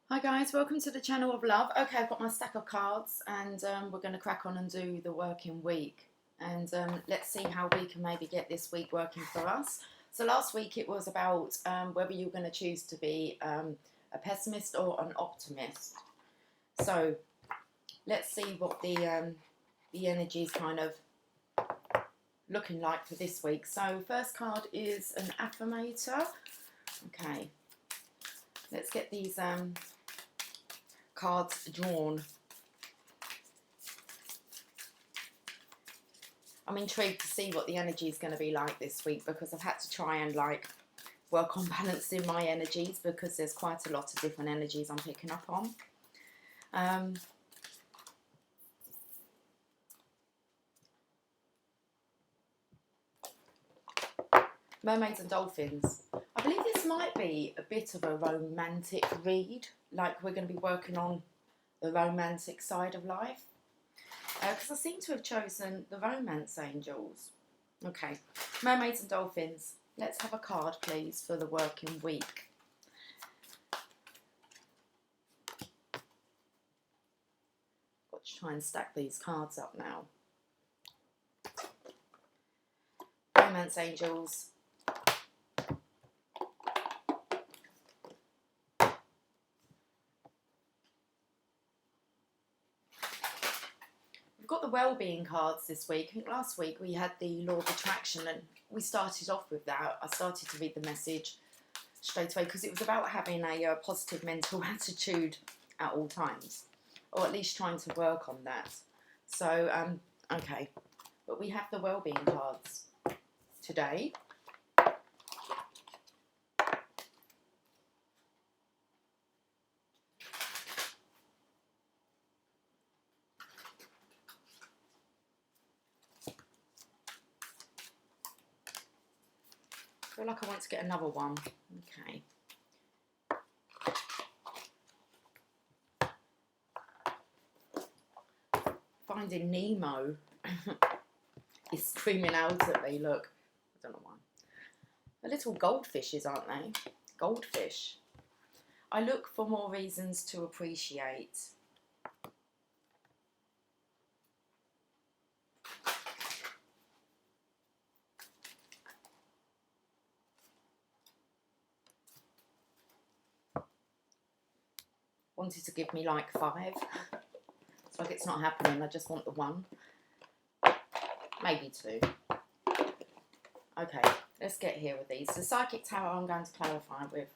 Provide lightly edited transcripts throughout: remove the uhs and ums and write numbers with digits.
Hi guys, welcome to the channel of love. Okay, I've got my stack of cards and we're going to crack on and do the working week. And let's see how we can maybe get this week working for us. So last week it was about whether you're going to choose to be a pessimist or an optimist. So let's see what the energy is kind of looking like for this week. So first card is an affirmator. Okay, let's get these cards drawn. I'm intrigued to see what the energy is going to be like this week, because I've had to try and work on balancing my energies, because there's quite a lot of different energies I'm picking up on. Mermaids and dolphins. I believe this might be a bit of a romantic read, like we're going to be working on the romantic side of life, because I seem to have chosen the romance angels. Okay, mermaids and dolphins. Let's have a card, please, for the working week. Got to try and stack these cards up now. Romance angels. We've got the well-being cards this week. I think last week we had the law of attraction, and we started off with that. I started to read the message straight away because it was about having a positive mental attitude at all times, or at least trying to work on that. So, okay, but we have the well-being cards today. I feel like I want to get another one. Okay. Finding Nemo is screaming out at me. Look, I don't know why. They're little goldfishes, aren't they? Goldfish. I look for more reasons to appreciate. Wanted to give me like 5. It's like it's not happening. I just want the 1. Maybe 2. Okay, let's get here with these. The Psychic Tower I'm going to clarify with.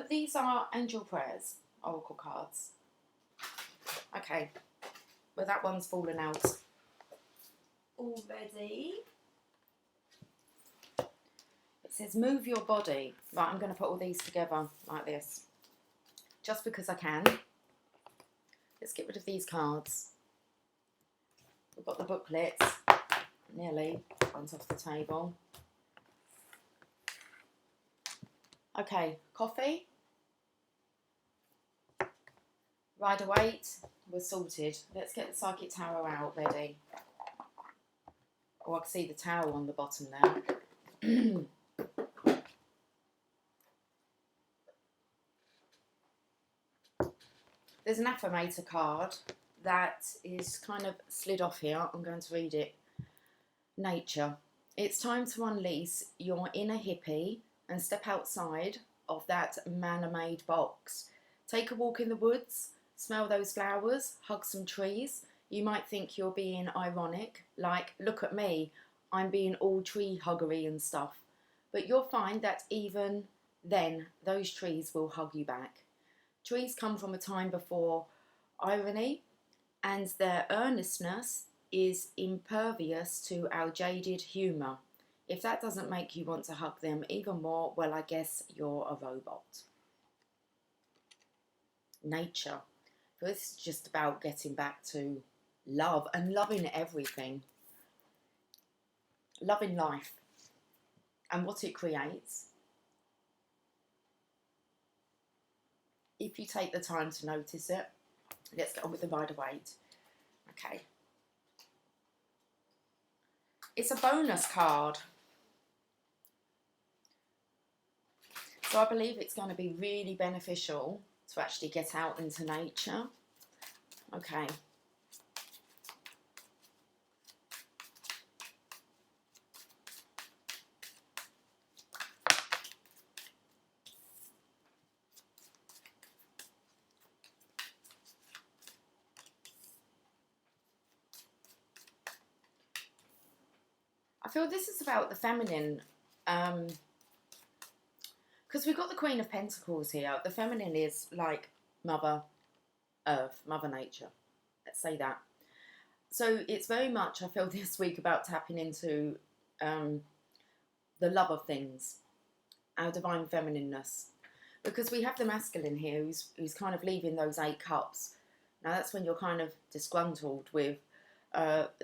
These are Angel Prayers, Oracle cards. Okay, well that one's fallen out already. It says move your body. Right, I'm going to put all these together like this, just because I can. Let's get rid of these cards. We've got the booklets. Nearly. One's off the table. Okay, coffee. Rider Waite. We're sorted. Let's get the Psychic Tower out ready. Oh, I can see the tower on the bottom there. There's an affirmator card that is kind of slid off here. I'm going to read it. Nature. It's time to unleash your inner hippie and step outside of that man-made box. Take a walk in the woods, smell those flowers, hug some trees. You might think you're being ironic, like, look at me, I'm being all tree huggery and stuff. But you'll find that even then, those trees will hug you back. Trees come from a time before irony, and their earnestness is impervious to our jaded humour. If that doesn't make you want to hug them even more, well, I guess you're a robot. Nature. So this is just about getting back to love and loving everything. Loving life and what it creates. If you take the time to notice it. Let's get on with the Rider Waite. Okay. It's a bonus card. So I believe it's going to be really beneficial to actually get out into nature. Okay. I feel this is about the feminine, because we've got the Queen of Pentacles here. The feminine is like Mother Earth, Mother Nature. Let's say that. So it's very much, I feel this week, about tapping into the love of things, our divine feminineness. Because we have the masculine here who's kind of leaving those 8 cups. Now that's when you're kind of disgruntled with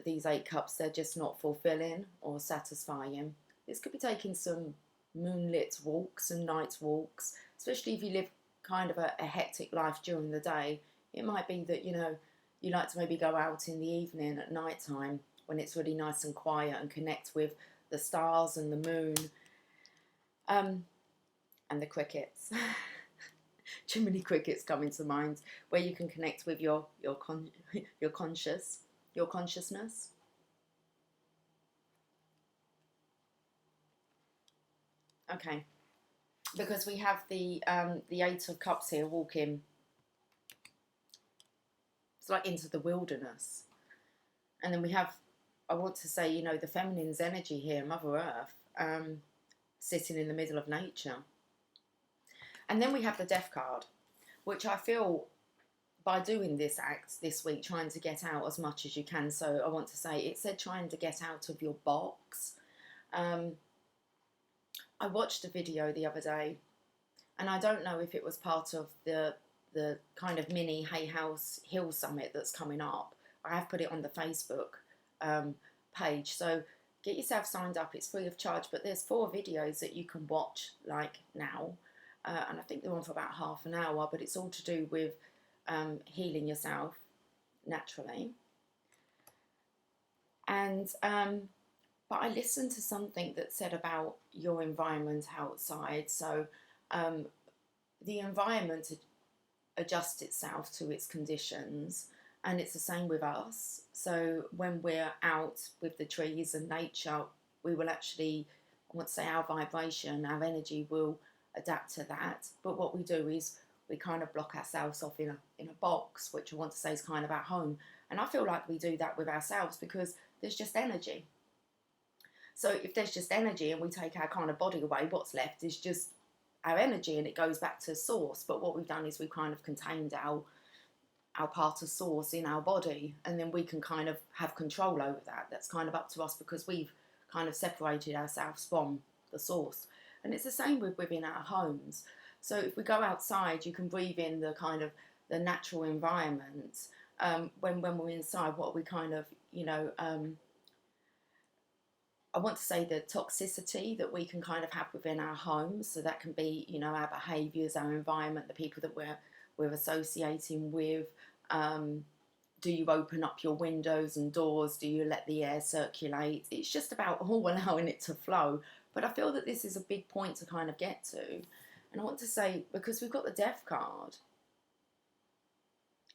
these 8 cups. They're just not fulfilling or satisfying. This could be taking some moonlit walks and night walks, especially if you live kind of a hectic life during the day. It might be that, you know, you like to maybe go out in the evening at night time when it's really nice and quiet and connect with the stars and the moon and the crickets. Too many crickets coming to mind, where you can connect with your consciousness. Okay, because we have the 8 of Cups here walking. It's like into the wilderness, and then we have, I want to say, you know, the feminine's energy here, Mother Earth, sitting in the middle of nature. And then we have the Death card, which I feel by doing this act this week, trying to get out as much as you can. So I want to say, it said trying to get out of your box. I watched a video the other day, and I don't know if it was part of the kind of mini Hay House Hill Summit that's coming up. I have put it on the Facebook page, so get yourself signed up. It's free of charge, but there's 4 videos that you can watch like now, and I think they're on for about half an hour, but it's all to do with healing yourself naturally. And but I listened to something that said about your environment outside. So the environment adjusts itself to its conditions, and it's the same with us. So when we're out with the trees and nature, we will actually, I want to say, our vibration, our energy will adapt to that. But what we do is we kind of block ourselves off in a box, which I want to say is kind of our home. And I feel like we do that with ourselves because there's just energy. So if there's just energy and we take our kind of body away, what's left is just our energy, and it goes back to source. But what we've done is we've kind of contained our part of source in our body, and then we can kind of have control over that. That's kind of up to us because we've kind of separated ourselves from the source. And it's the same within our homes. So if we go outside, you can breathe in the kind of the natural environment. When we're inside, what we kind of, you know, I want to say the toxicity that we can kind of have within our homes. So that can be, you know, our behaviours, our environment, the people that we're associating with. Do you open up your windows and doors? Do you let the air circulate? It's just about all allowing it to flow. But I feel that this is a big point to kind of get to. And I want to say, because we've got the Death card,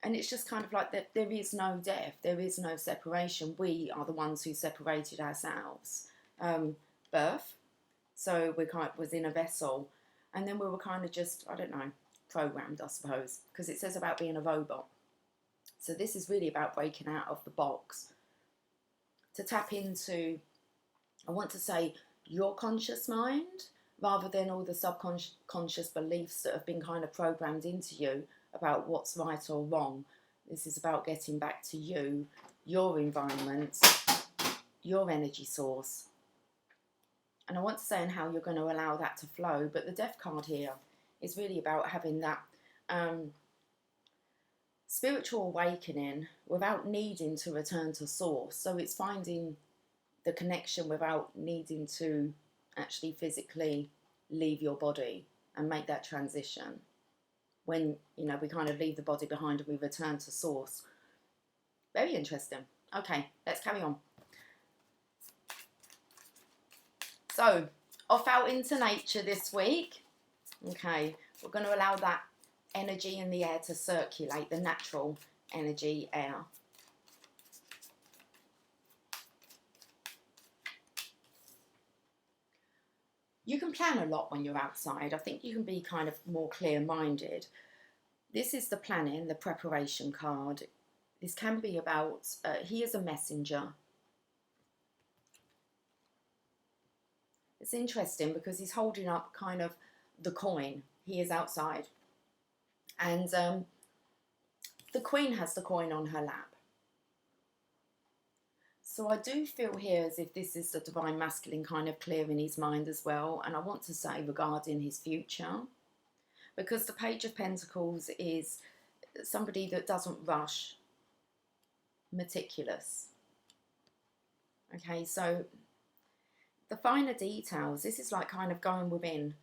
and it's just kind of like that there is no death, there is no separation. We are the ones who separated ourselves. Birth. So we kind of was in a vessel, and then we were kind of just, I don't know, programmed, I suppose, because it says about being a robot. So this is really about breaking out of the box to tap into, I want to say, your conscious mind, rather than all the subconscious beliefs that have been kind of programmed into you about what's right or wrong. This is about getting back to you, your environment, your energy source. And I want to say on how you're going to allow that to flow. But the Death card here is really about having that spiritual awakening without needing to return to source. So it's finding the connection without needing to actually physically leave your body and make that transition. When, you know, we kind of leave the body behind and we return to source. Very interesting. Okay, let's carry on. So, off out into nature this week. Okay, we're going to allow that energy in the air to circulate, the natural energy air. You can plan a lot when you're outside. I think you can be kind of more clear-minded. This is the planning, the preparation card. This can be about, he is a messenger. It's interesting because he's holding up kind of the coin. He is outside. And the Queen has the coin on her lap. So I do feel here as if this is the Divine Masculine kind of clearing his mind as well. And I want to say regarding his future, because the Page of Pentacles is somebody that doesn't rush, meticulous. Okay, so the finer details, this is like kind of going within,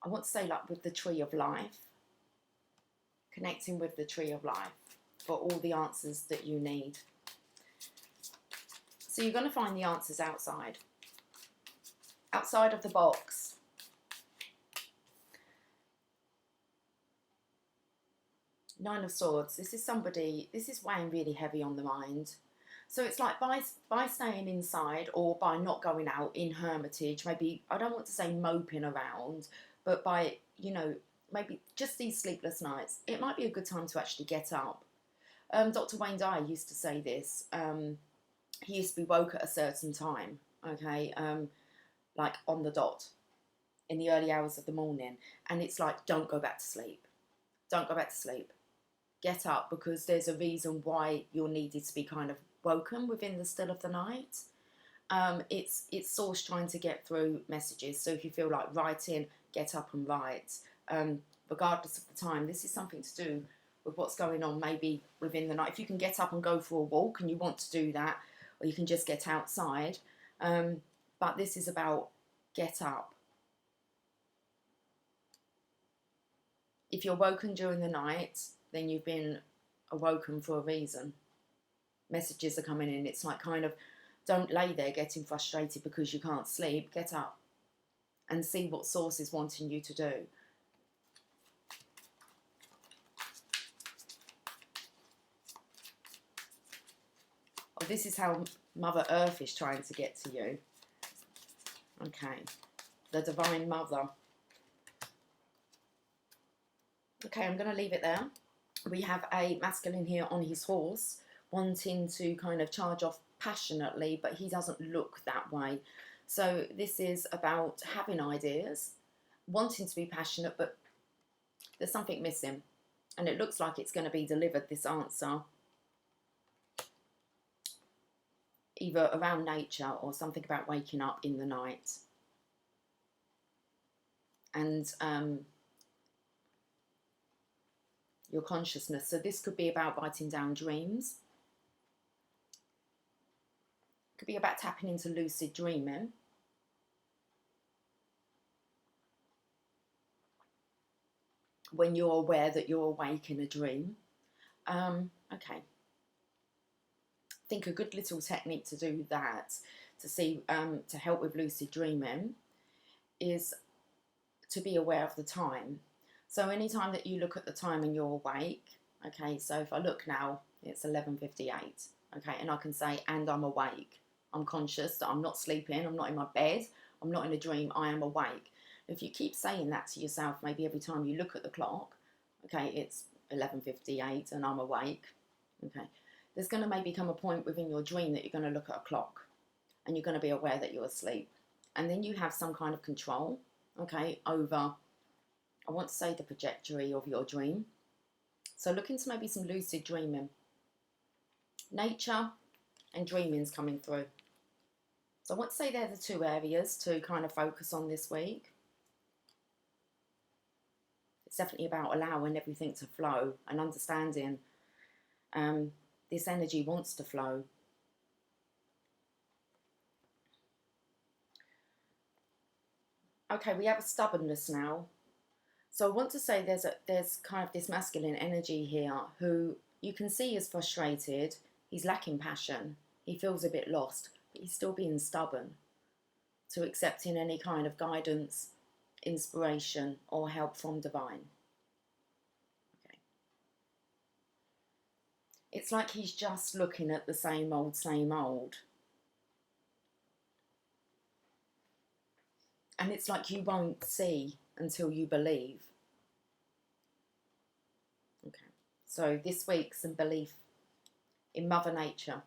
I want to say like with the tree of life, connecting with the tree of life for all the answers that you need. So you're going to find the answers outside of the box. Nine of Swords. This is somebody, this is weighing really heavy on the mind. So it's like by staying inside or by not going out in hermitage, maybe, I don't want to say moping around, but by, you know, maybe just these sleepless nights, it might be a good time to actually get up. Dr. Wayne Dyer used to say this. He used to be woke at a certain time, okay, like on the dot, in the early hours of the morning. And it's like, don't go back to sleep. Don't go back to sleep. Get up, because there's a reason why you're needed to be kind of woken within the still of the night. It's Source trying to get through messages. So if you feel like writing, get up and write. Regardless of the time, this is something to do with what's going on maybe within the night. If you can get up and go for a walk and you want to do that, or you can just get outside. But this is about get up. If you're woken during the night, then you've been awoken for a reason. Messages are coming in. It's like kind of, don't lay there getting frustrated because you can't sleep. Get up and see what Source is wanting you to do. Oh, this is how Mother Earth is trying to get to you. Okay. The Divine Mother. Okay, I'm going to leave it there. We have a masculine here on his horse, wanting to kind of charge off passionately, but he doesn't look that way. So this is about having ideas, wanting to be passionate, but there's something missing. And it looks like it's going to be delivered, this answer, either around nature or something about waking up in the night. And your consciousness. So this could be about writing down dreams. It could be about tapping into lucid dreaming. When you're aware that you're awake in a dream. Okay. I think a good little technique to do that, to see, to help with lucid dreaming, is to be aware of the time. So anytime that you look at the time and you're awake, okay, so if I look now, it's 11:58, okay, and I can say, and I'm awake. I'm conscious that I'm not sleeping, I'm not in my bed, I'm not in a dream, I am awake. If you keep saying that to yourself, maybe every time you look at the clock, okay, it's 11:58 and I'm awake, okay, there's going to maybe come a point within your dream that you're going to look at a clock and you're going to be aware that you're asleep. And then you have some kind of control, okay, over, I want to say, the trajectory of your dream. So look into maybe some lucid dreaming. Nature and dreaming's coming through. So I want to say they're the two areas to kind of focus on this week. It's definitely about allowing everything to flow and understanding this energy wants to flow. Okay, we have a stubbornness now. So I want to say there's kind of this masculine energy here who you can see is frustrated. He's lacking passion. He feels a bit lost, but he's still being stubborn to accepting any kind of guidance inspiration or help from divine. Okay. It's like he's just looking at the same old, same old. And it's like you won't see until you believe. Okay. So this week, some belief in Mother Nature.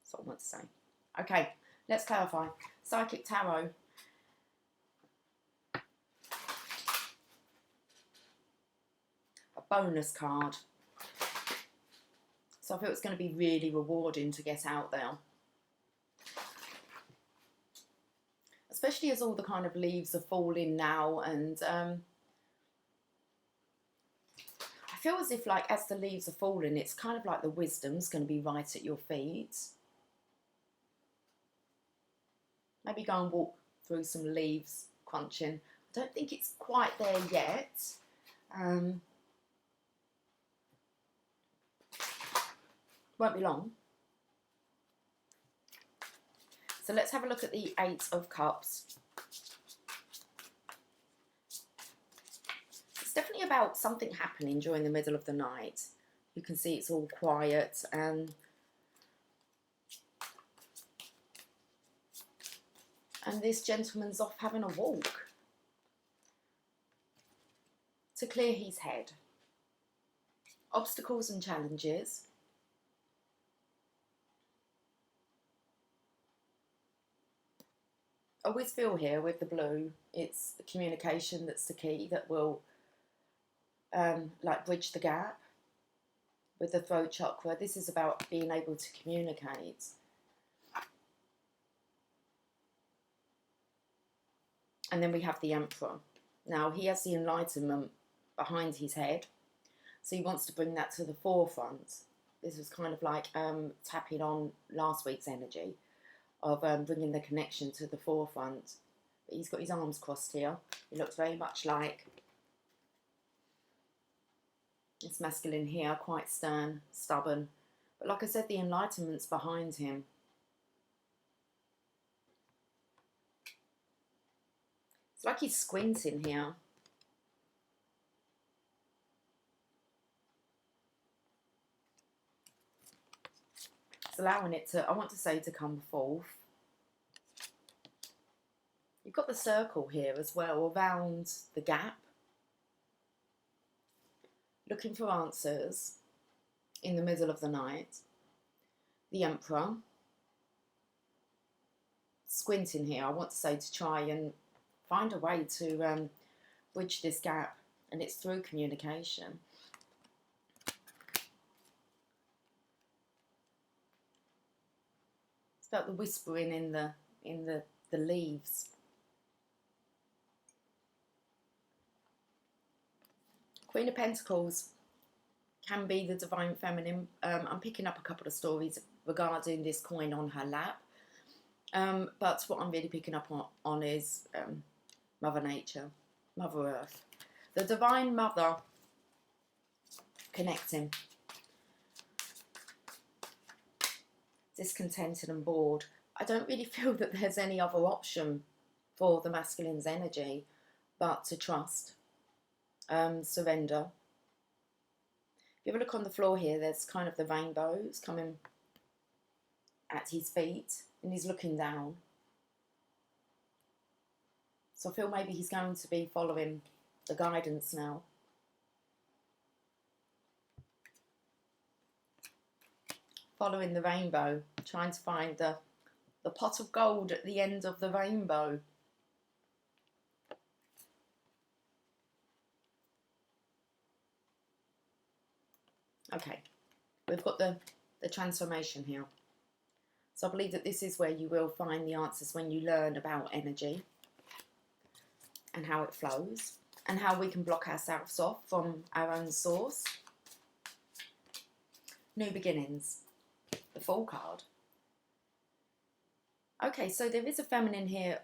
That's what I want to say. Okay, let's clarify. Psychic Tarot. A bonus card. So I feel it's going to be really rewarding to get out there. Especially as all the kind of leaves are falling now, and I feel as if, like, as the leaves are falling, it's kind of like the wisdom's going to be right at your feet. Maybe go and walk through some leaves crunching. I don't think it's quite there yet. Won't be long. So let's have a look at the Eight of Cups. It's definitely about something happening during the middle of the night. You can see it's all quiet, and this gentleman's off having a walk to clear his head. Obstacles and challenges. I always feel here with the blue, it's the communication that's the key, that will like bridge the gap with the throat chakra. This is about being able to communicate. And then we have the Emperor. Now, he has the enlightenment behind his head, so he wants to bring that to the forefront. This was kind of like tapping on last week's energy of bringing the connection to the forefront. But he's got his arms crossed here. He looks very much like this masculine here, quite stern, stubborn. But like I said, the enlightenment's behind him. It's like he's squinting here. It's allowing it to, I want to say, to come forth. You've got the circle here as well, around the gap. Looking for answers in the middle of the night. The Emperor. Squinting here, I want to say, to try and find a way to bridge this gap, and it's through communication. It's about the whispering in the leaves. Queen of Pentacles can be the divine feminine. I'm picking up a couple of stories regarding this coin on her lap. But what I'm really picking up on is Mother Nature, Mother Earth. The Divine Mother connecting. Discontented and bored. I don't really feel that there's any other option for the masculine's energy but to trust, surrender. If you have a look on the floor here, there's kind of the rainbows coming at his feet, and he's looking down. So I feel maybe he's going to be following the guidance now. Following the rainbow, trying to find the pot of gold at the end of the rainbow. Okay, we've got the transformation here. So I believe that this is where you will find the answers when you learn about energy and how it flows and how we can block ourselves off from our own source. New beginnings, the Fool card. Okay, so there is a feminine here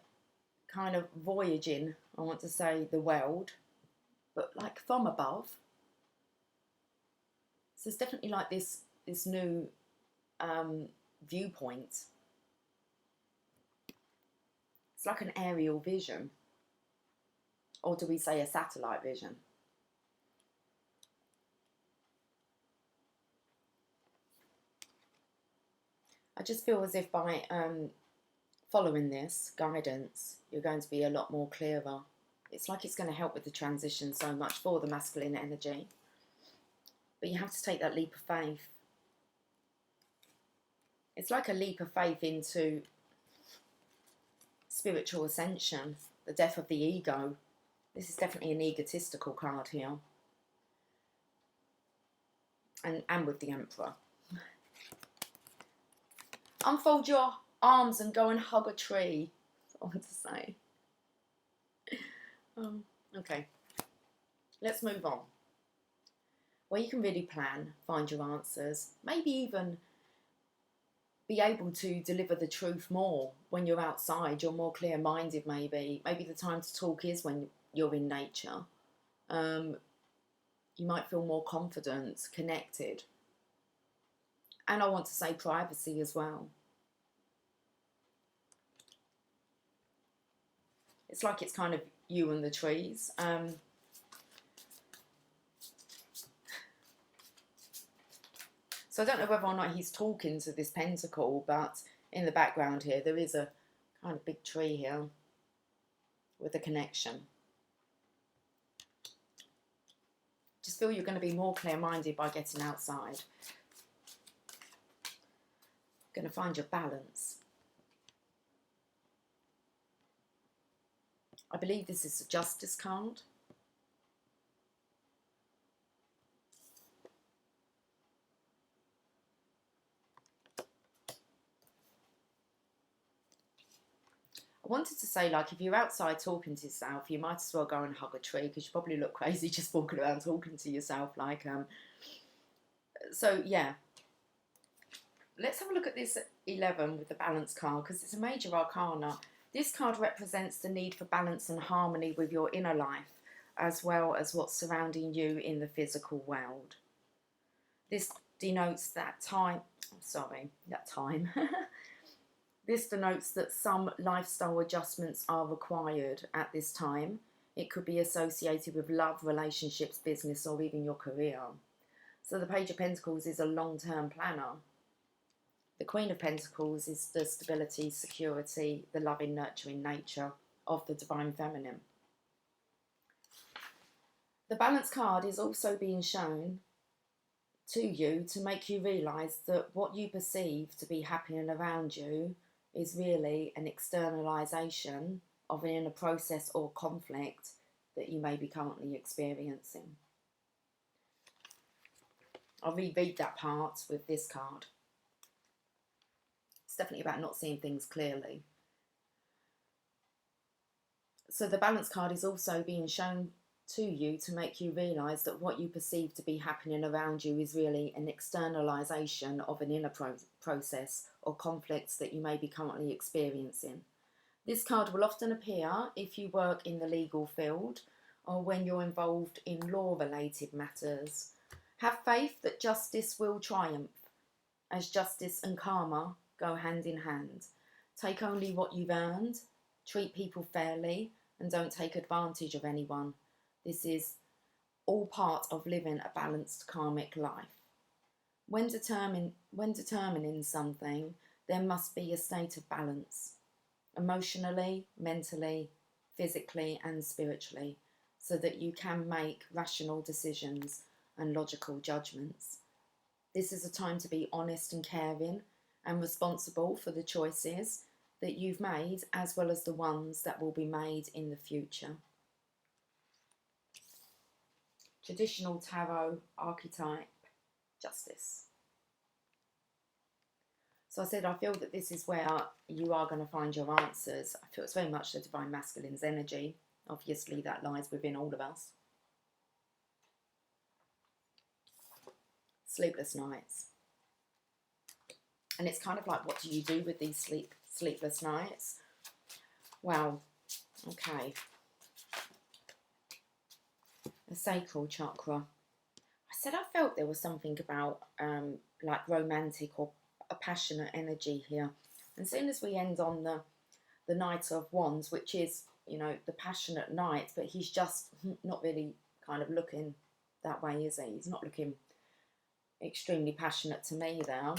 kind of voyaging, I want to say, the world, but like from above. So it's definitely like this new viewpoint. It's like an aerial vision. Or do we say a satellite vision? I just feel as if by following this guidance, you're going to be a lot more clearer. It's like it's going to help with the transition so much for the masculine energy. But you have to take that leap of faith. It's like a leap of faith into spiritual ascension, the death of the ego. This is definitely an egotistical card here. And with the Emperor. Unfold your arms and go and hug a tree. That's what I want to say. Okay. Let's move on. Where you can really plan, find your answers, maybe even be able to deliver the truth more when you're outside. You're more clear-minded, maybe. Maybe the time to talk is when you're in nature. You might feel more confident, connected. And I want to say privacy as well. It's like it's kind of you and the trees. So I don't know whether or not he's talking to this pentacle, but in the background here, there is a kind of big tree here with a connection. Just feel you're going to be more clear-minded by getting outside. Going to find your balance. I believe this is a Justice card. I wanted to say, like, if you're outside talking to yourself, you might as well go and hug a tree, because you probably look crazy just walking around talking to yourself. Like, so yeah. Let's have a look at this 11 with the balance card, because it's a major arcana. This card represents the need for balance and harmony with your inner life, as well as what's surrounding you in the physical world. This denotes that time. This denotes that some lifestyle adjustments are required at this time. It could be associated with love, relationships, business, or even your career. So the Page of Pentacles is a long-term planner. The Queen of Pentacles is the stability, security, the loving, nurturing nature of the Divine Feminine. The Balance card is also being shown to you to make you realise that what you perceive to be happening around you is really an externalisation of an inner process or conflict that you may be currently experiencing. I'll reread that part with this card. It's definitely about not seeing things clearly. So the Balance card is also being shown to you to make you realise that what you perceive to be happening around you is really an externalisation of an inner process or conflicts that you may be currently experiencing. This card will often appear if you work in the legal field or when you're involved in law-related matters. Have faith that justice will triumph, as justice and karma go hand in hand. Take only what you've earned, treat people fairly, and don't take advantage of anyone. This is all part of living a balanced karmic life. When determining something, there must be a state of balance, emotionally, mentally, physically, and spiritually, so that you can make rational decisions and logical judgments. This is a time to be honest and caring and responsible for the choices that you've made, as well as the ones that will be made in the future. Traditional tarot archetype, Justice. So I said I feel that this is where you are going to find your answers. I feel it's very much the Divine Masculine's energy. Obviously that lies within all of us. Sleepless nights. And it's kind of like, what do you do with these sleepless nights? Well, okay. The sacral chakra. I said I felt there was something about like romantic or a passionate energy here. And as soon as we end on the Knight of Wands, which is, you know, the passionate knight, but he's just not really kind of looking that way, is he? He's not looking extremely passionate to me there.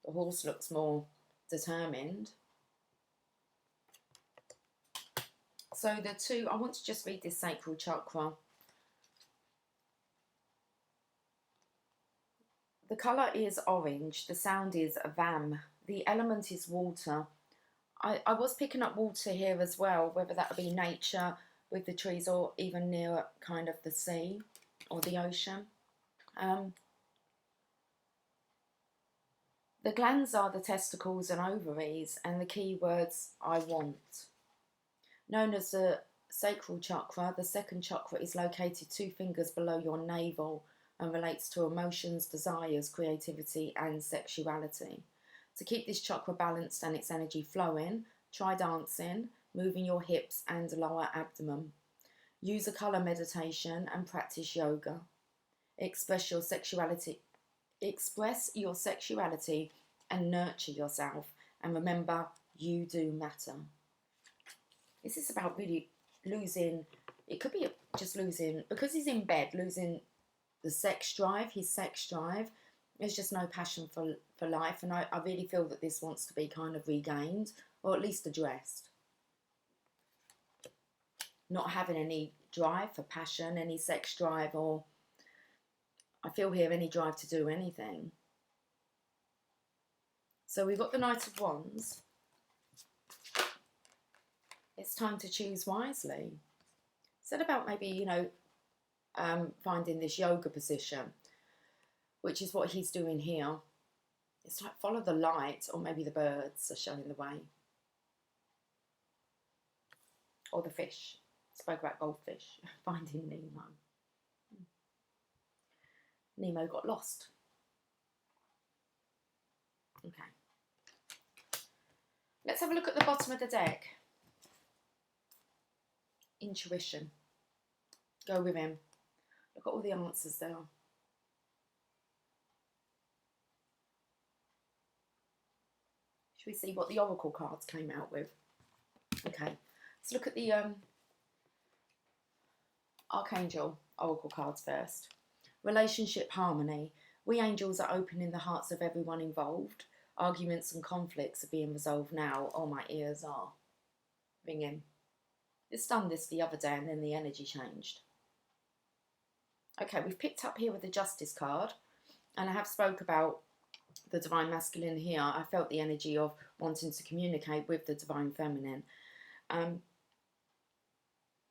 The horse looks more determined. So the two, I want to just read this sacral chakra. The colour is orange. The sound is vam. The element is water. I was picking up water here as well, whether that would be nature with the trees or even near kind of the sea or the ocean. The glands are the testicles and ovaries, and the key words I want. Known as the sacral chakra, the second chakra is located 2 fingers below your navel and relates to emotions, desires, creativity and sexuality. To keep this chakra balanced and its energy flowing, try dancing, moving your hips and lower abdomen. Use a colour meditation and practice yoga. Express your sexuality and nurture yourself, and remember, you do matter. This is about really losing, it could be just losing, because he's in bed, losing the sex drive, his sex drive. There's just no passion for life, and I really feel that this wants to be kind of regained, or at least addressed. Not having any drive for passion, any sex drive, or I feel here any drive to do anything. So we've got the Knight of Wands. It's time to choose wisely. Said about maybe, you know, finding this yoga position, which is what he's doing here. It's like follow the light, or maybe the birds are showing the way. Or the fish. Spoke about goldfish. Finding Nemo. Nemo got lost. Okay. Let's have a look at the bottom of the deck. Intuition. Go with him. Look at all the answers there. Should we see what the oracle cards came out with? Okay. Let's look at the Archangel oracle cards first. Relationship harmony. We angels are opening the hearts of everyone involved. Arguments and conflicts are being resolved now. Oh, my ears are ringing. It's done this the other day and then the energy changed. Okay, we've picked up here with the Justice card, and I have spoke about the Divine Masculine here. I felt the energy of wanting to communicate with the Divine Feminine.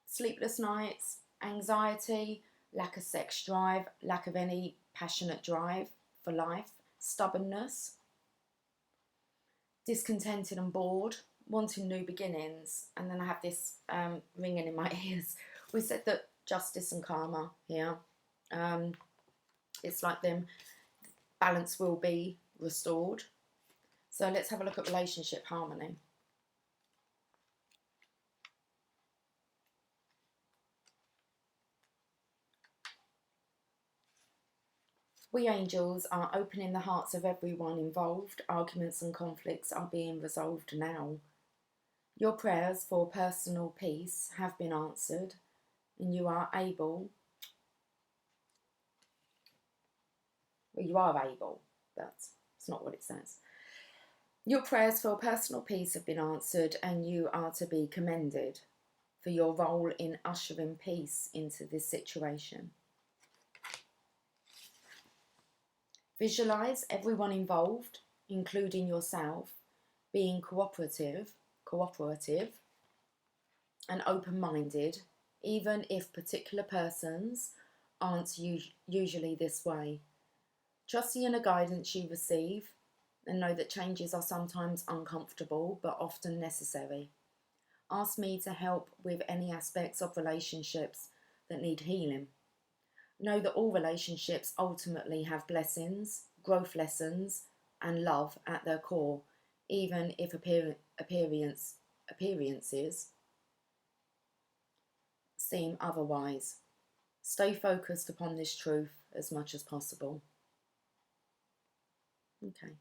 Sleepless nights, anxiety, lack of sex drive, lack of any passionate drive for life, stubbornness, discontented and bored, wanting new beginnings. And then I have this ringing in my ears. We said that justice and karma here. It's like them balance will be restored. So let's have a look at relationship harmony. We angels are opening the hearts of everyone involved. Arguments and conflicts are being resolved now. Your prayers for personal peace have been answered, and you are able. Well, you are able, but it's not what it says. Your prayers for personal peace have been answered, and you are to be commended for your role in ushering peace into this situation. Visualize everyone involved, including yourself, being cooperative and open-minded, even if particular persons aren't usually this way. Trust the inner guidance you receive and know that changes are sometimes uncomfortable but often necessary. Ask me to help with any aspects of relationships that need healing. Know that all relationships ultimately have blessings, growth lessons, and love at their core, even if appearances seem otherwise. Stay focused upon this truth as much as possible. Okay.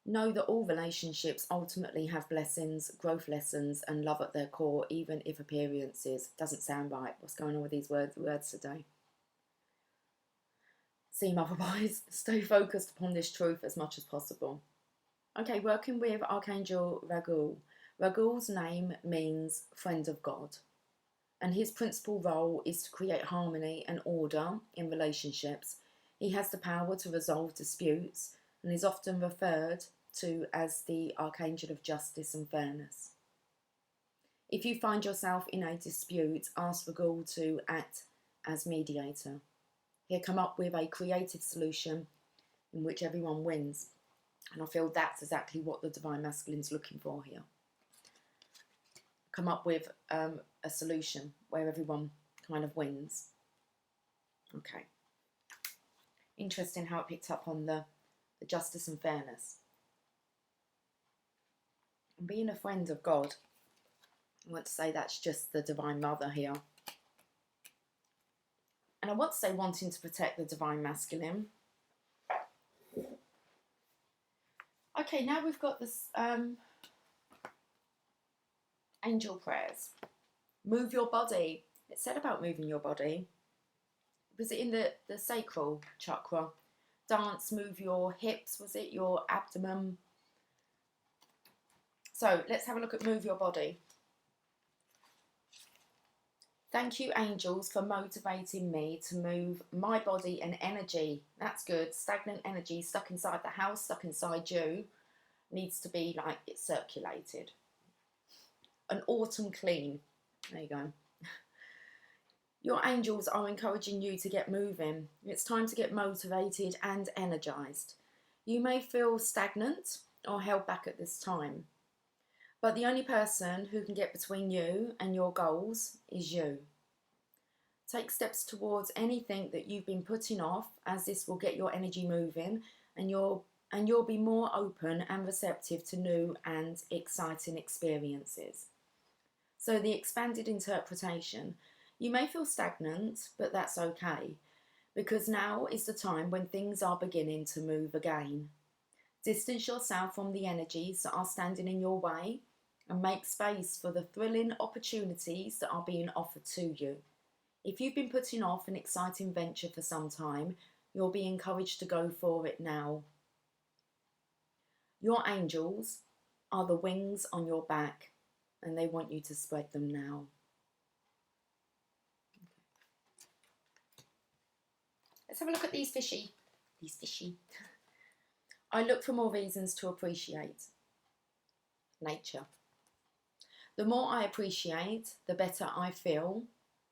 Know that all relationships ultimately have blessings, growth lessons, and love at their core, even if appearances doesn't sound right. What's going on with these words today? See, Mother Boys, stay focused upon this truth as much as possible. Okay, working with Archangel Raguel. Raguel's name means friend of God, and his principal role is to create harmony and order in relationships. He has the power to resolve disputes and is often referred to as the Archangel of Justice and Fairness. If you find yourself in a dispute, ask Raguel to act as mediator. He'll come up with a creative solution in which everyone wins. And I feel that's exactly what the Divine Masculine's looking for here. Come up with a solution where everyone kind of wins. Okay. Interesting how it picked up on the justice and fairness. And being a friend of God, I want to say that's just the Divine Mother here. And I want to say wanting to protect the Divine Masculine. Okay, now we've got this angel prayers. Move your body. It said about moving your body. Was it in the sacral chakra? Dance, move your hips. Was it your abdomen? So let's have a look at move your body. Thank you, angels, for motivating me to move my body and energy. That's good. Stagnant energy stuck inside the house, stuck inside you, needs to be like it's circulated. An autumn clean. There you go. Your angels are encouraging you to get moving. It's time to get motivated and energized. You may feel stagnant or held back at this time, but the only person who can get between you and your goals is you. Take steps towards anything that you've been putting off, as this will get your energy moving, and you'll be more open and receptive to new and exciting experiences. So the expanded interpretation. You may feel stagnant, but that's okay, because now is the time when things are beginning to move again. Distance yourself from the energies that are standing in your way and make space for the thrilling opportunities that are being offered to you. If you've been putting off an exciting venture for some time, you'll be encouraged to go for it now. Your angels are the wings on your back, and they want you to spread them now. Let's have a look at these fishy. These fishy. I look for more reasons to appreciate nature. The more I appreciate, the better I feel.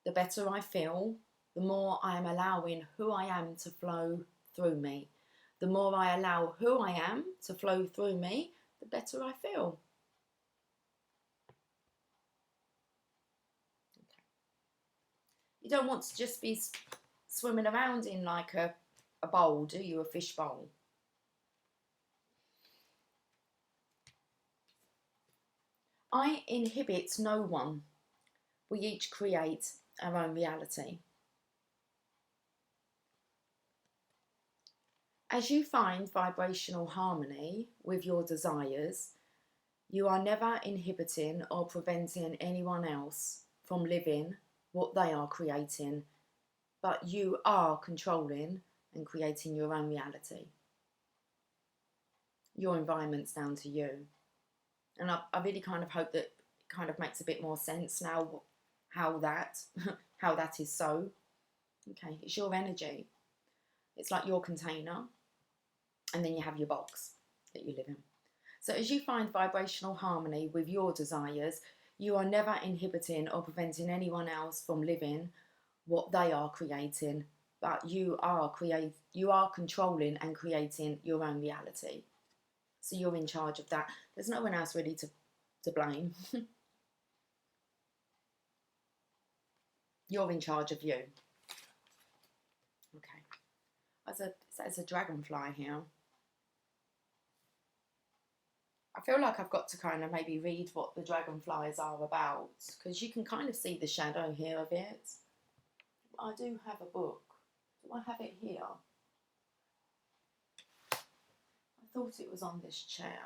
The better I feel, the more I am allowing who I am to flow through me. The more I allow who I am to flow through me, the better I feel. Okay. You don't want to just be swimming around in like a bowl, do you? A fish bowl. I inhibit no one. We each create our own reality. As you find vibrational harmony with your desires, you are never inhibiting or preventing anyone else from living what they are creating, but you are controlling and creating your own reality. Your environment's down to you. And I really kind of hope that it kind of makes a bit more sense now how that is so. Okay, it's your energy. It's like your container, and then you have your box that you live in. So as you find vibrational harmony with your desires, you are never inhibiting or preventing anyone else from living what they are creating, but you are controlling and creating your own reality. So you're in charge of that. There's no one else really to blame. You're in charge of you. Okay. There's a dragonfly here. I feel like I've got to kind of maybe read what the dragonflies are about, because you can kind of see the shadow here of it. I do have a book. Do I have it here? I thought it was on this chair.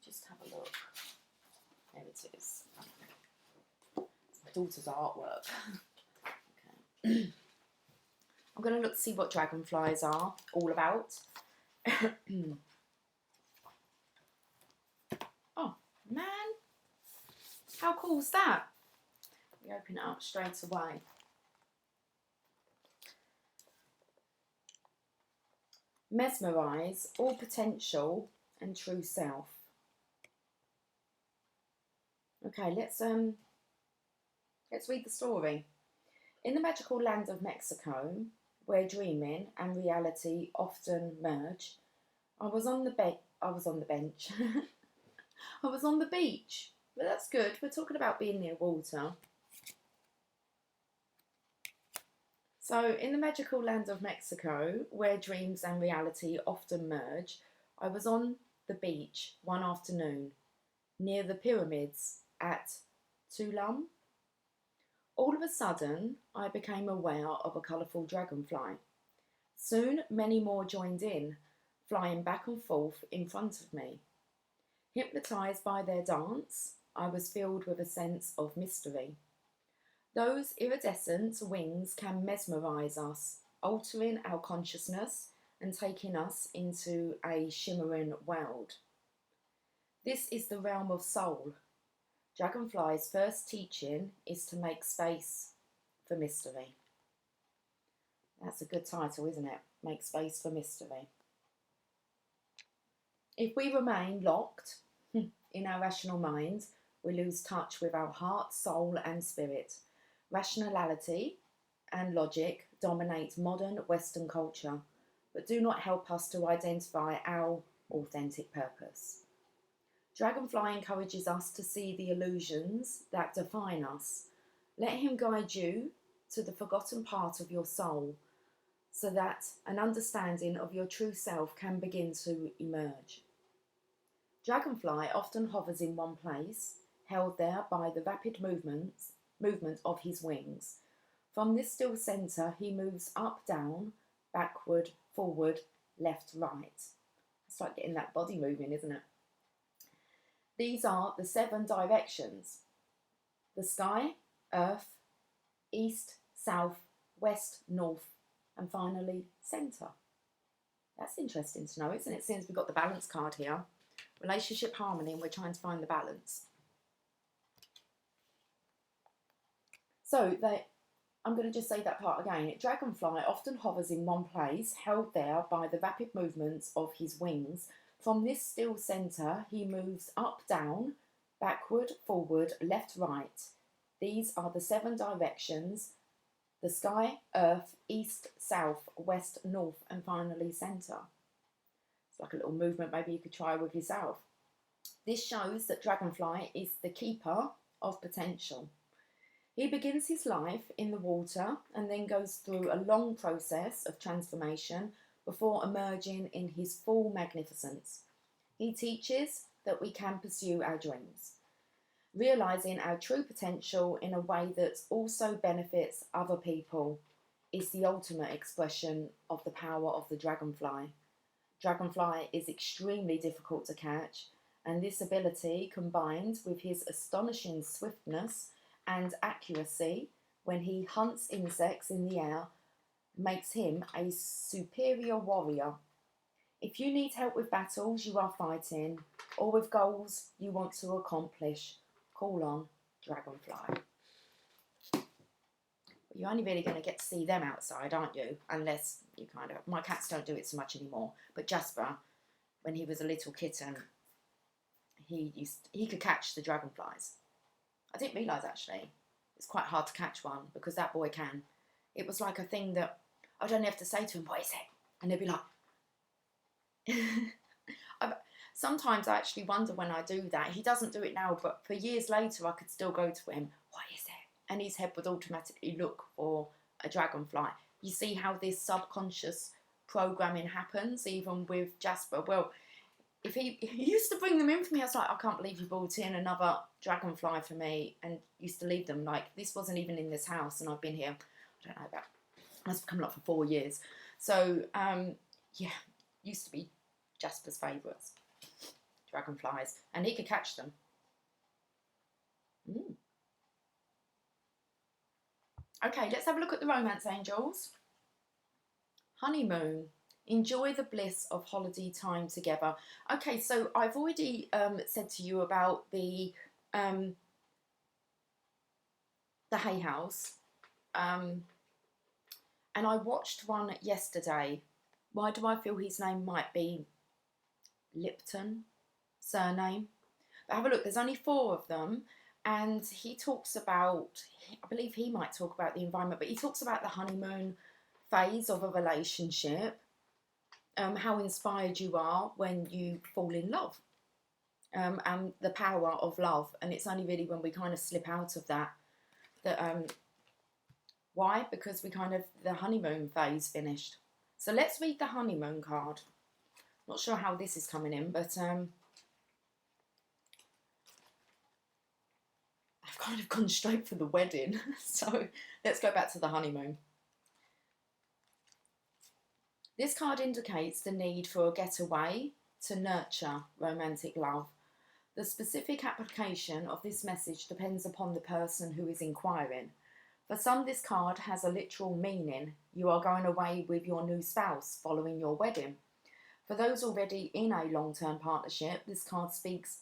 Just have a look. There it is. It's my daughter's artwork. Okay. I'm going to look to see what dragonflies are all about. Oh, man. How cool is that? We open it up straight away. Mesmerise all potential and true self. Okay, let's read the story. In the magical land of Mexico, where dreaming and reality often merge, I was on the bench. I was on the beach. But that's good. We're talking about being near water. So, in the magical land of Mexico, where dreams and reality often merge, I was on the beach one afternoon, near the pyramids at Tulum. All of a sudden, I became aware of a colourful dragonfly. Soon, many more joined in, flying back and forth in front of me. Hypnotised by their dance, I was filled with a sense of mystery. Those iridescent wings can mesmerise us, altering our consciousness and taking us into a shimmering world. This is the realm of soul. Dragonfly's first teaching is to make space for mystery. That's a good title, isn't it? Make space for mystery. If we remain locked in our rational mind, we lose touch with our heart, soul and spirit. Rationality and logic dominate modern Western culture, but do not help us to identify our authentic purpose. Dragonfly encourages us to see the illusions that define us. Let him guide you to the forgotten part of your soul, so that an understanding of your true self can begin to emerge. Dragonfly often hovers in one place, held there by the rapid movement of his wings. From this still centre, he moves up, down, backward, forward, left, right. It's like getting that body moving, isn't it? These are the 7 directions: the sky, earth, east, south, west, north, and finally centre. That's interesting to know, isn't it? Since we've got the balance card here. Relationship harmony, and we're trying to find the balance. So I'm going to just say that part again. Dragonfly often hovers in one place, held there by the rapid movements of his wings. From this still centre, he moves up, down, backward, forward, left, right. These are the 7 directions: the sky, earth, east, south, west, north, and finally centre. It's like a little movement maybe you could try with yourself. This shows that Dragonfly is the keeper of potential. He begins his life in the water and then goes through a long process of transformation before emerging in his full magnificence. He teaches that we can pursue our dreams, realising our true potential in a way that also benefits other people is the ultimate expression of the power of the dragonfly. Dragonfly is extremely difficult to catch, and this ability, combined with his astonishing swiftness and accuracy when he hunts insects in the air, makes him a superior warrior. If you need help with battles you are fighting, or with goals you want to accomplish, call on Dragonfly. You're only really going to get to see them outside, aren't you? Unless you my cats don't do it so much anymore. But Jasper, when he was a little kitten, he could catch the dragonflies. I didn't realise actually. It's quite hard to catch one because that boy can. It was like a thing that I'd only have to say to him, "What is it?" And they'd be like, sometimes I actually wonder when I do that. He doesn't do it now, but for years later I could still go to him, "What is it?" And his head would automatically look for a dragonfly. You see how this subconscious programming happens, even with Jasper. Well, if he used to bring them in for me, I was like, "I can't believe you brought in another dragonfly for me," and used to leave them. Like, this wasn't even in this house, and I've been here, I don't know, must have come up for 4 years. So, yeah, used to be Jasper's favourites. Dragonflies. And he could catch them. Okay, let's have a look at the romance angels. Honeymoon. Enjoy the bliss of holiday time together. Okay, so I've already said to you about the Hay House. And I watched one yesterday. Why do I feel his name might be Lipton, surname? But have a look, there's only 4 of them. And he talks about, I believe he might talk about the environment, but he talks about the honeymoon phase of a relationship, how inspired you are when you fall in love, and the power of love. And it's only really when we kind of slip out of that, why? Because we kind of, the honeymoon phase finished. So let's read the honeymoon card. Not sure how this is coming in, but I've kind of gone straight for the wedding. So let's go back to the honeymoon. This card indicates the need for a getaway to nurture romantic love. The specific application of this message depends upon the person who is inquiring. For some, this card has a literal meaning. You are going away with your new spouse following your wedding. For those already in a long-term partnership, this card speaks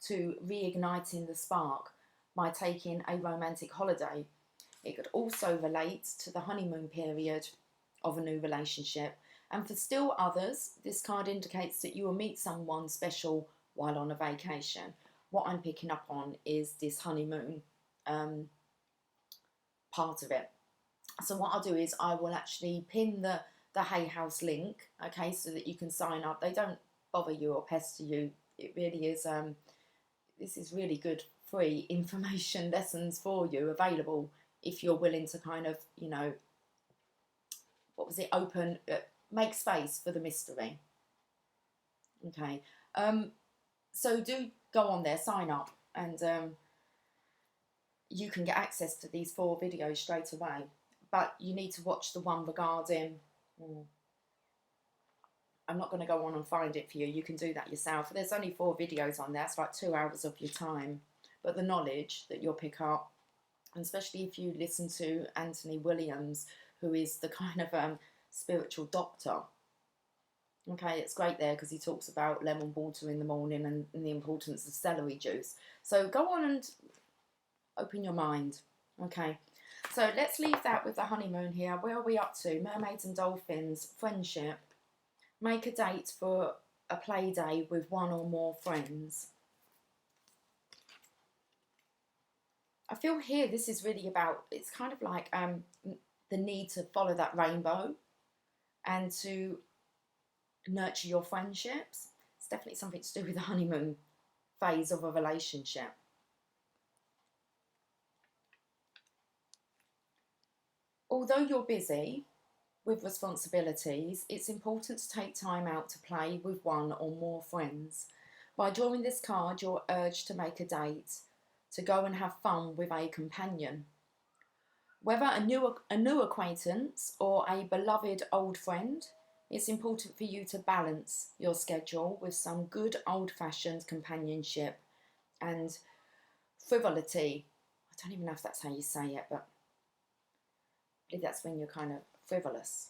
to reigniting the spark by taking a romantic holiday. It could also relate to the honeymoon period of a new relationship. And for still others, this card indicates that you will meet someone special while on a vacation. What I'm picking up on is this honeymoon part of it. So what I'll do is I will actually pin the Hay House link, okay, so that you can sign up. They don't bother you or pester you. It really is, this is really good free information lessons for you, available if you're willing to kind of, you know, what was it, open, make space for the mystery. Okay, so do go on there, sign up, and you can get access to these 4 videos straight away. But you need to watch the one regarding, I'm not going to go on and find it for you, you can do that yourself. There's only 4 videos on there, it's like 2 hours of your time. But the knowledge that you'll pick up, and especially if you listen to Anthony Williams, who is the kind of spiritual doctor. Okay, it's great there because he talks about lemon water in the morning and the importance of celery juice. So go on and open your mind. Okay, so let's leave that with the honeymoon here. Where are we up to? Mermaids and dolphins, friendship. Make a date for a play day with 1 or more friends. I feel here this is really about, it's kind of like the need to follow that rainbow and to nurture your friendships. It's definitely something to do with the honeymoon phase of a relationship. Although you're busy with responsibilities, it's important to take time out to play with 1 or more friends. By drawing this card, you're urged to make a date, to go and have fun with a companion. Whether a new acquaintance or a beloved old friend, it's important for you to balance your schedule with some good old-fashioned companionship and frivolity. I don't even know if that's how you say it, but I believe that's when you're kind of frivolous.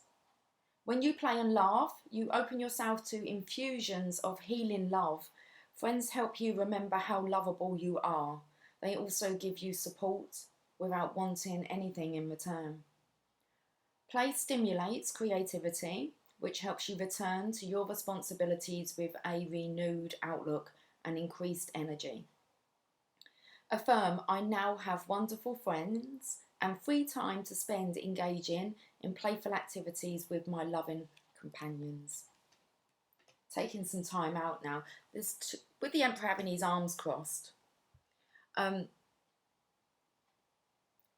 When you play and laugh, you open yourself to infusions of healing love. Friends help you remember how lovable you are. They also give you support without wanting anything in return. Play stimulates creativity, which helps you return to your responsibilities with a renewed outlook and increased energy. Affirm, I now have wonderful friends and free time to spend engaging in playful activities with my loving companions. Taking some time out now. With the Emperor having his arms crossed,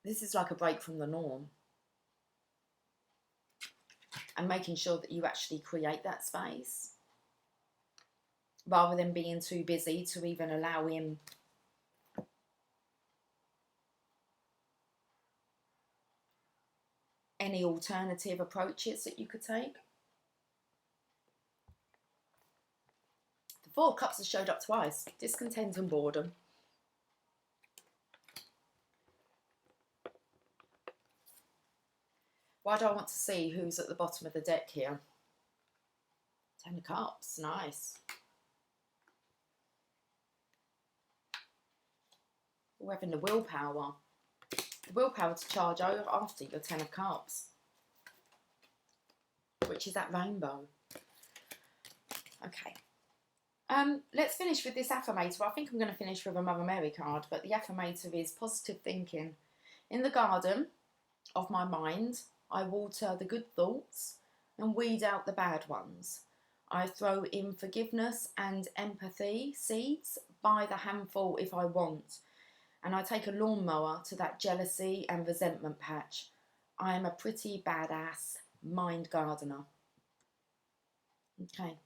this is like a break from the norm. And making sure that you actually create that space, rather than being too busy to even allow him any alternative approaches that you could take. Four of Cups has showed up twice. Discontent and boredom. Why do I want to see who's at the bottom of the deck here? Ten of Cups, nice. We're having the willpower. The willpower to charge over after your Ten of Cups, which is that rainbow. Okay. Let's finish with this affirmator. I think I'm going to finish with a Mother Mary card, but the affirmator is positive thinking. In the garden of my mind, I water the good thoughts and weed out the bad ones. I throw in forgiveness and empathy seeds by the handful if I want. And I take a lawnmower to that jealousy and resentment patch. I am a pretty badass mind gardener. Okay.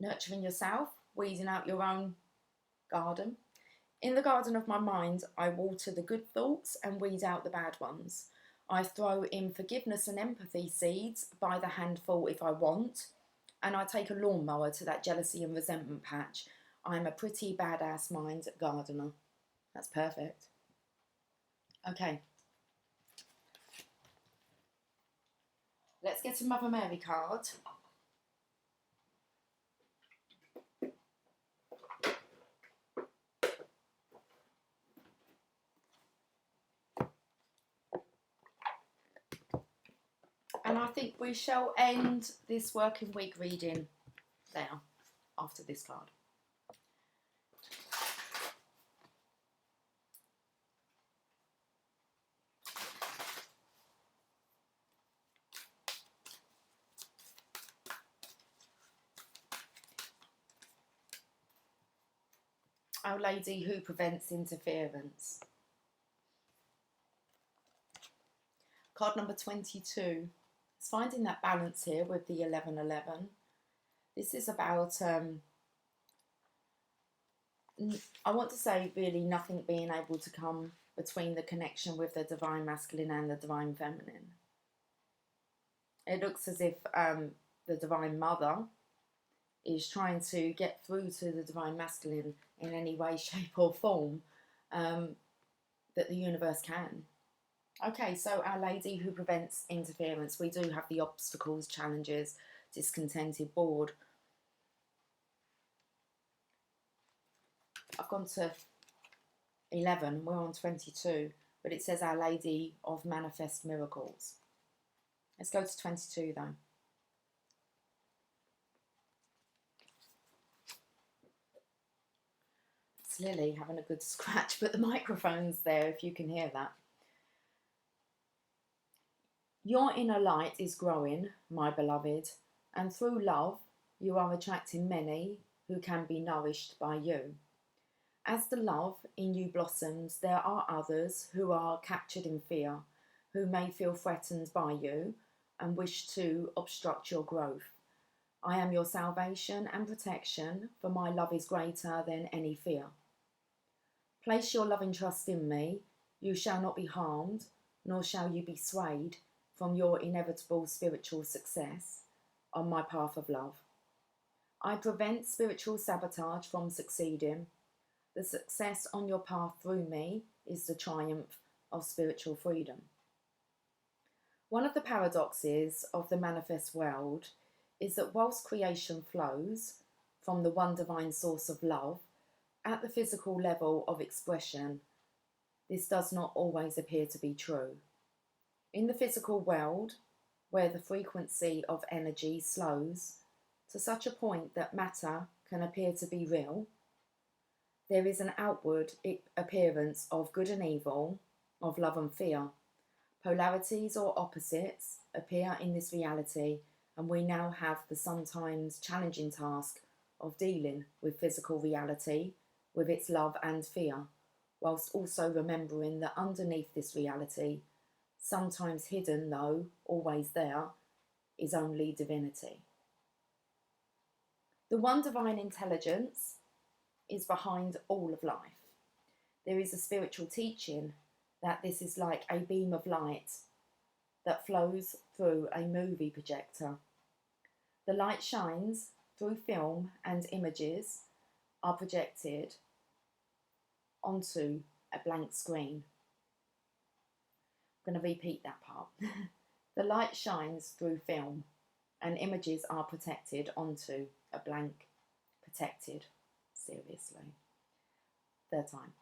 Nurturing yourself, weeding out your own garden. In the garden of my mind, I water the good thoughts and weed out the bad ones. I throw in forgiveness and empathy seeds by the handful if I want. And I take a lawnmower to that jealousy and resentment patch. I'm a pretty badass mind gardener. That's perfect. Okay. Let's get a Mother Mary card. And I think we shall end this working week reading there after this card. Our Lady who prevents interference. Card number 22. It's finding that balance here with the 1111. This is about, I want to say really nothing being able to come between the connection with the Divine Masculine and the Divine Feminine. It looks as if the Divine Mother is trying to get through to the Divine Masculine in any way, shape or form that the universe can. Okay, so Our Lady who prevents interference. We do have the obstacles, challenges, discontented, bored. I've gone to 11, we're on 22, but it says Our Lady of Manifest Miracles. Let's go to 22 though. It's Lily having a good scratch, but the microphone's there if you can hear that. Your inner light is growing, my beloved, and through love you are attracting many who can be nourished by you. As the love in you blossoms, there are others who are captured in fear, who may feel threatened by you and wish to obstruct your growth. I am your salvation and protection, for my love is greater than any fear. Place your loving trust in me, you shall not be harmed, nor shall you be swayed from your inevitable spiritual success on my path of love. I prevent spiritual sabotage from succeeding. The success on your path through me is the triumph of spiritual freedom. One of the paradoxes of the manifest world is that whilst creation flows from the one divine source of love, at the physical level of expression, this does not always appear to be true. In the physical world, where the frequency of energy slows to such a point that matter can appear to be real, there is an outward appearance of good and evil, of love and fear. Polarities or opposites appear in this reality, and we now have the sometimes challenging task of dealing with physical reality, with its love and fear, whilst also remembering that underneath this reality, sometimes hidden though always there, is only divinity. The one divine intelligence is behind all of life. There is a spiritual teaching that this is like a beam of light that flows through a movie projector. The light shines through film and images are projected onto a blank screen. I'm going to repeat that part. The light shines through film and images are projected onto a blank, protected, seriously. Third time.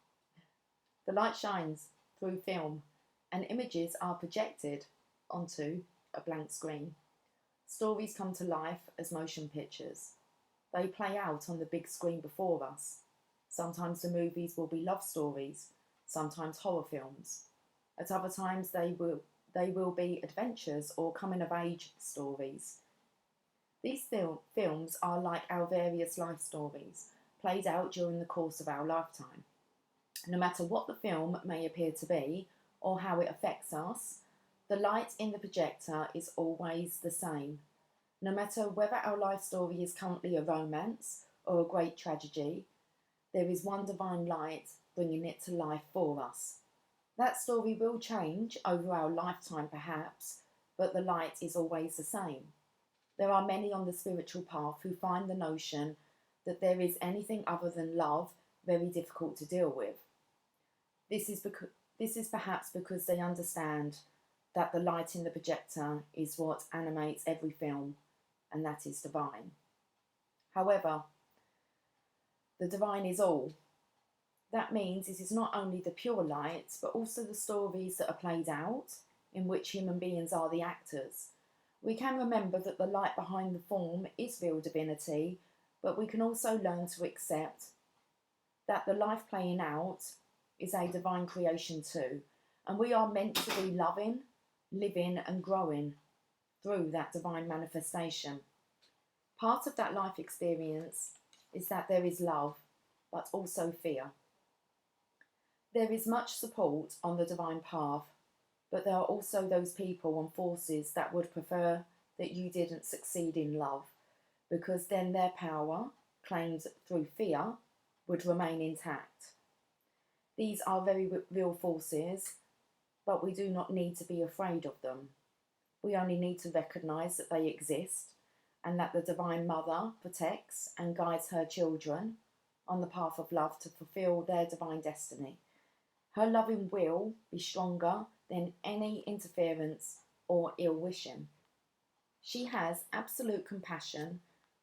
The light shines through film and images are projected onto a blank screen. Stories come to life as motion pictures. They play out on the big screen before us. Sometimes the movies will be love stories, sometimes horror films. At other times they will be adventures or coming-of-age stories. These films are like our various life stories, played out during the course of our lifetime. No matter what the film may appear to be, or how it affects us, the light in the projector is always the same. No matter whether our life story is currently a romance or a great tragedy, there is one divine light bringing it to life for us. That story will change over our lifetime perhaps, but the light is always the same. There are many on the spiritual path who find the notion that there is anything other than love very difficult to deal with. This is perhaps because they understand that the light in the projector is what animates every film, and that is divine. However, the divine is all. That means it is not only the pure light, but also the stories that are played out, in which human beings are the actors. We can remember that the light behind the form is real divinity, but we can also learn to accept that the life playing out is a divine creation too, and we are meant to be loving, living and growing through that divine manifestation. Part of that life experience is that there is love, but also fear. There is much support on the divine path, but there are also those people and forces that would prefer that you didn't succeed in love, because then their power, claimed through fear, would remain intact. These are very real forces, but we do not need to be afraid of them. We only need to recognise that they exist and that the Divine Mother protects and guides her children on the path of love to fulfil their divine destiny. Her loving will be stronger than any interference or ill wishing. She has absolute compassion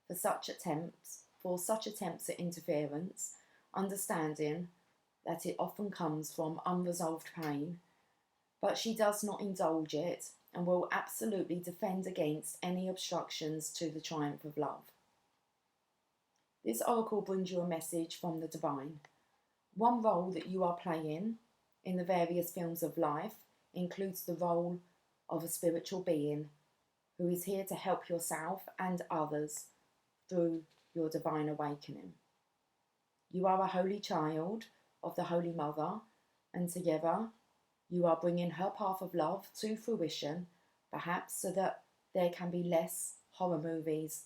for such attempts at interference, understanding that it often comes from unresolved pain, but she does not indulge it and will absolutely defend against any obstructions to the triumph of love. This oracle brings you a message from the divine. One role that you are playing in the various films of life includes the role of a spiritual being who is here to help yourself and others through your divine awakening. You are a holy child of the Holy Mother, and together you are bringing her path of love to fruition, perhaps so that there can be less horror movies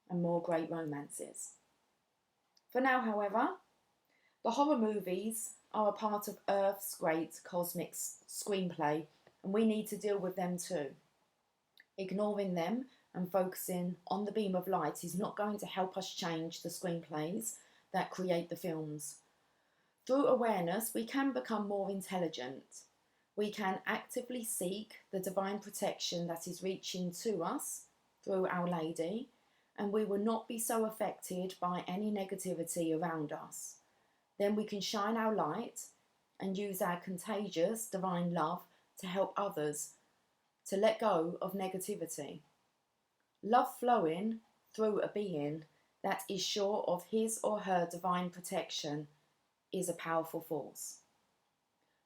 and more great romances. For now, however, the horror movies are a part of Earth's great cosmic screenplay, and we need to deal with them too. Ignoring them and focusing on the beam of light is not going to help us change the screenplays that create the films. Through awareness, we can become more intelligent. We can actively seek the divine protection that is reaching to us through Our Lady, and we will not be so affected by any negativity around us. Then we can shine our light and use our contagious divine love to help others to let go of negativity. Love flowing through a being that is sure of his or her divine protection is a powerful force.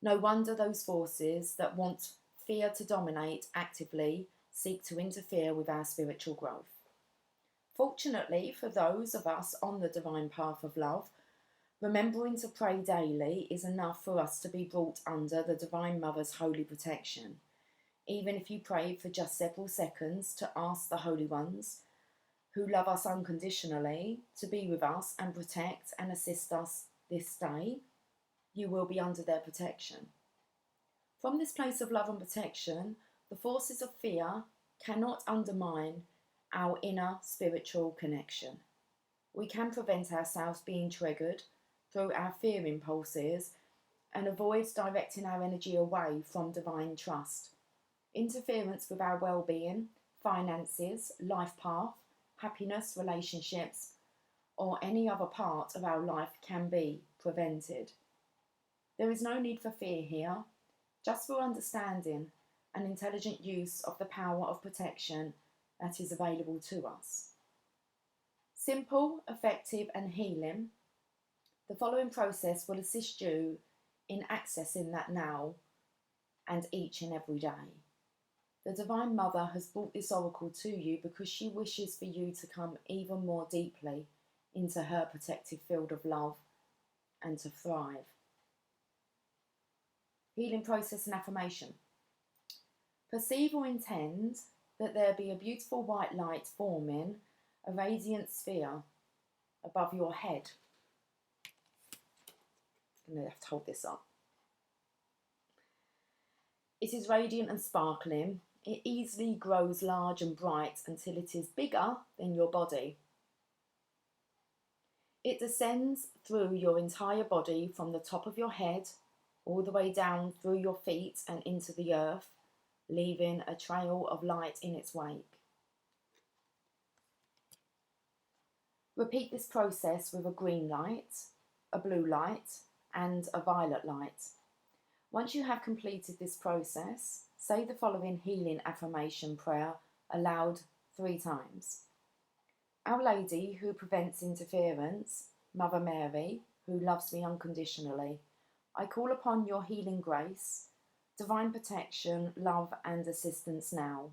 No wonder those forces that want fear to dominate actively seek to interfere with our spiritual growth. Fortunately, for those of us on the divine path of love, remembering to pray daily is enough for us to be brought under the Divine Mother's holy protection. Even if you pray for just several seconds to ask the Holy Ones, who love us unconditionally, to be with us and protect and assist us this day, you will be under their protection. From this place of love and protection, the forces of fear cannot undermine our inner spiritual connection. We can prevent ourselves being triggered through our fear impulses and avoid directing our energy away from divine trust. Interference with our well-being, finances, life path, happiness, relationships, or any other part of our life can be prevented. There is no need for fear here, just for understanding and intelligent use of the power of protection that is available to us. Simple, effective, and healing. The following process will assist you in accessing that now and each and every day. The Divine Mother has brought this oracle to you because she wishes for you to come even more deeply into her protective field of love and to thrive. Healing process and affirmation. Perceive or intend that there be a beautiful white light forming a radiant sphere above your head. I'm going to have to hold this up. It is radiant and sparkling. It easily grows large and bright until it is bigger than your body. It descends through your entire body from the top of your head all the way down through your feet and into the earth, leaving a trail of light in its wake. Repeat this process with a green light, a blue light, and a violet light. Once you have completed this process, say the following healing affirmation prayer aloud 3 times. Our Lady who prevents interference, Mother Mary, who loves me unconditionally, I call upon your healing grace, divine protection, love and assistance now.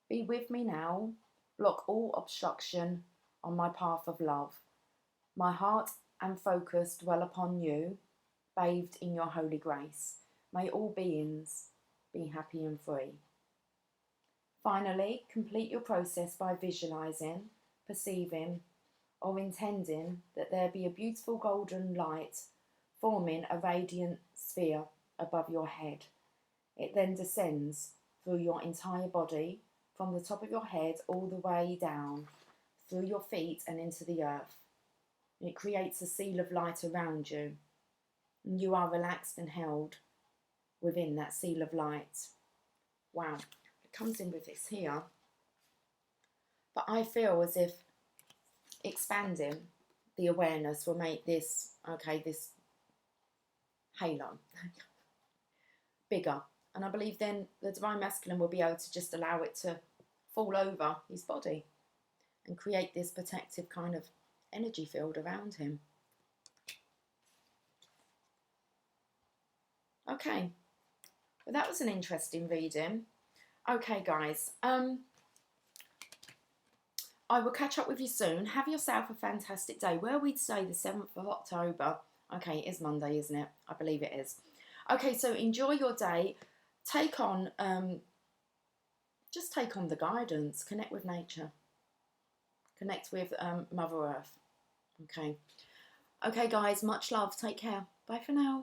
Be with me now, block all obstruction on my path of love. My heart and focus dwell upon you, bathed in your holy grace. May all beings be happy and free. Finally, complete your process by visualizing, perceiving, or intending that there be a beautiful golden light forming a radiant sphere above your head. It then descends through your entire body, from the top of your head all the way down, through your feet and into the earth. It creates a seal of light around you, and you are relaxed and held within that seal of light. Wow, it comes in with this here, but I feel as if expanding the awareness will make this, this halo bigger, and I believe then the Divine Masculine will be able to just allow it to fall over his body and create this protective kind of energy field around him. Okay, well, that was an interesting reading. Okay, guys, I will catch up with you soon. Have yourself a fantastic day. Where are we today? The 7th of October. Okay, it is Monday, isn't it? I believe it is. Okay, so enjoy your day. Take on, just take on the guidance. Connect with nature. Connect with Mother Earth. Okay. Okay, guys, much love. Take care. Bye for now.